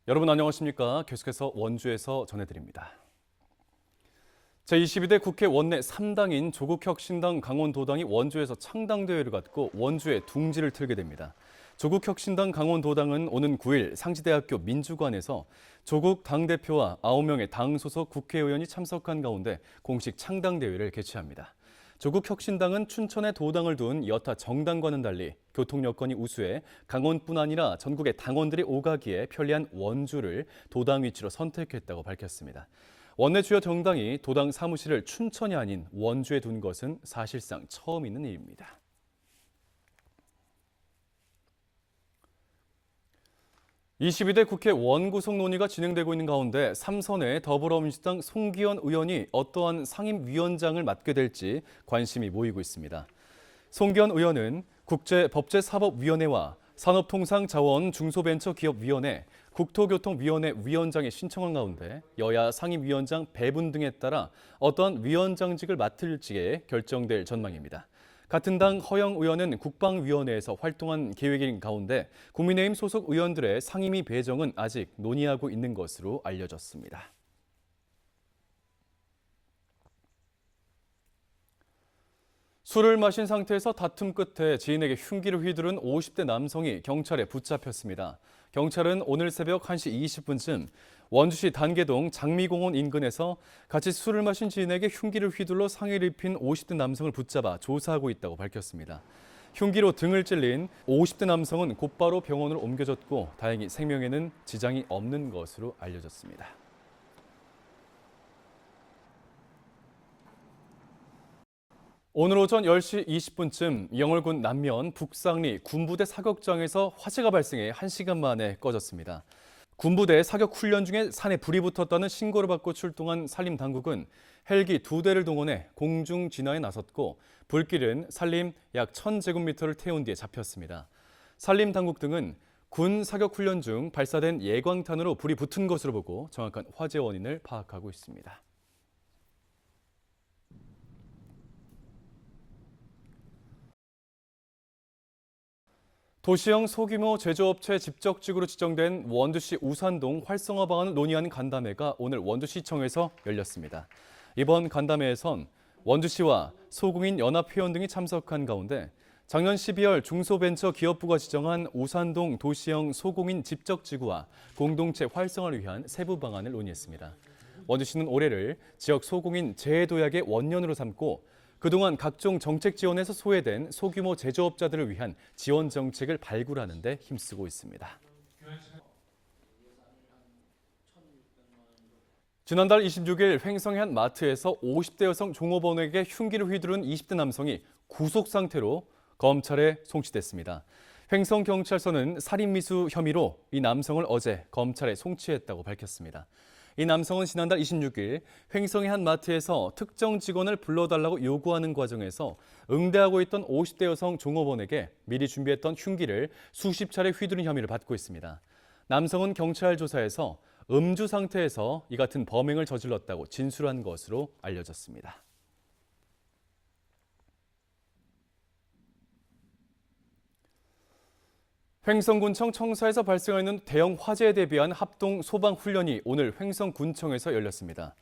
여러분 안녕하십니까? 계속해서 원주에서 전해드립니다. 제22대 국회 원내 3당인 조국혁신당 강원도당이 원주에서 창당대회를 갖고 원주에 둥지를 틀게 됩니다. 조국혁신당 강원도당은 오는 9일 상지대학교 민주관에서 조국 당대표와 9명의 당 소속 국회의원이 참석한 가운데 공식 창당대회를 개최합니다. 조국혁신당은 춘천에 도당을 둔 여타 정당과는 달리 교통 여건이 우수해 강원뿐 아니라 전국의 당원들이 오가기에 편리한 원주를 도당 위치로 선택했다고 밝혔습니다. 원내 주요 정당이 도당 사무실을 춘천이 아닌 원주에 둔 것은 사실상 처음 있는 일입니다. (22대) 국회 원구성 논의가 진행되고 있는 가운데 삼선의 더불어민주당 송기현 의원이 어떠한 상임위원장을 맡게 될지 관심이 모이고 있습니다. 송기현 의원은 국제법제사법위원회와 산업통상자원중소벤처기업위원회, 국토교통위원회 위원장에 신청한 가운데 여야 상임위원장 배분 등에 따라 어떠한 위원장직을 맡을지에 결정될 전망입니다. 같은 당 허영 의원은 국방위원회에서 활동한 계획인 가운데 국민의힘 소속 의원들의 상임위 배정은 아직 논의하고 있는 것으로 알려졌습니다. 술을 마신 상태에서 다툼 끝에 지인에게 흉기를 휘두른 50대 남성이 경찰에 붙잡혔습니다. 경찰은 오늘 새벽 1시 20분쯤 원주시 단계동 장미공원 인근에서 같이 술을 마신 지인에게 흉기를 휘둘러 상해를 입힌 50대 남성을 붙잡아 조사하고 있다고 밝혔습니다. 흉기로 등을 찔린 50대 남성은 곧바로 병원으로 옮겨졌고 다행히 생명에는 지장이 없는 것으로 알려졌습니다. 오늘 오전 10시 20분쯤 영월군 남면 북상리 군부대 사격장에서 화재가 발생해 1시간 만에 꺼졌습니다. 군부대 사격 훈련 중에 산에 불이 붙었다는 신고를 받고 출동한 산림당국은 헬기 2대를 동원해 공중 진화에 나섰고 불길은 산림 약 1000제곱미터를 태운 뒤에 잡혔습니다. 산림당국 등은 군 사격 훈련 중 발사된 예광탄으로 불이 붙은 것으로 보고 정확한 화재 원인을 파악하고 있습니다. 도시형 소규모 제조업체 집적지구로 지정된 원주시 우산동 활성화 방안을 논의하는 간담회가 오늘 원주시청에서 열렸습니다. 이번 간담회에선 원주시와 소공인 연합회원 등이 참석한 가운데 작년 12월 중소벤처기업부가 지정한 우산동 도시형 소공인 집적지구와 공동체 활성화를 위한 세부 방안을 논의했습니다. 원주시는 올해를 지역 소공인 재해도약의 원년으로 삼고 그동안 각종 정책 지원에서 소외된 소규모 제조업자들을 위한 지원 정책을 발굴하는 데 힘쓰고 있습니다. 지난달 26일 횡성의 한 마트에서 50대 여성 종업원에게 흉기를 휘두른 20대 남성이 구속 상태로 검찰에 송치됐습니다. 횡성경찰서는 살인미수 혐의로 이 남성을 어제 검찰에 송치했다고 밝혔습니다. 이 남성은 지난달 26일 횡성의 한 마트에서 특정 직원을 불러달라고 요구하는 과정에서 응대하고 있던 50대 여성 종업원에게 미리 준비했던 흉기를 수십 차례 휘두른 혐의를 받고 있습니다. 남성은 경찰 조사에서 음주 상태에서 이 같은 범행을 저질렀다고 진술한 것으로 알려졌습니다. 횡성군청 청사에서 발생하는 대형 화재에 대비한 합동 소방 훈련이 오늘 횡성군청에서 열렸습니다.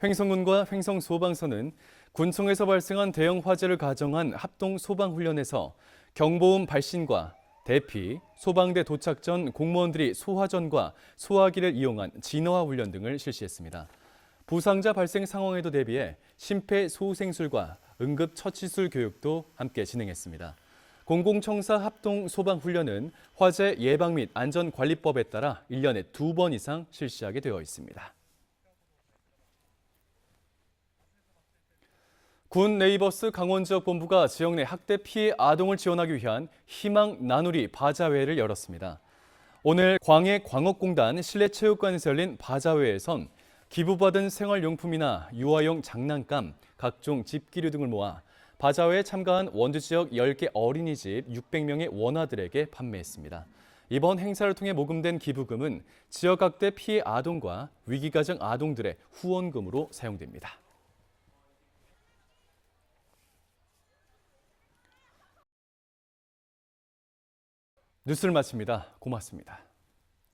횡성군과 횡성소방서는 군청에서 발생한 대형 화재를 가정한 합동 소방 훈련에서 경보음 발신과 대피, 소방대 도착 전 공무원들이 소화전과 소화기를 이용한 진화 훈련 등을 실시했습니다. 부상자 발생 상황에도 대비해 심폐소생술과 응급처치술 교육도 함께 진행했습니다. 공공청사 합동소방훈련은 화재 예방 및 안전관리법에 따라 1년에 2번 이상 실시하게 되어 있습니다. 군 네이버스 강원지역본부가 지역 내 학대 피해 아동을 지원하기 위한 희망 나누리 바자회를 열었습니다. 오늘 광해광업공단 실내체육관에서 열린 바자회에선 기부받은 생활용품이나 유아용 장난감, 각종 집기류 등을 모아 바자회에 참가한 원주 지역 10개 어린이집 600명의 원아들에게 판매했습니다. 이번 행사를 통해 모금된 기부금은 지역학대 피해 아동과 위기가정 아동들의 후원금으로 사용됩니다. 뉴스를 마칩니다. 고맙습니다.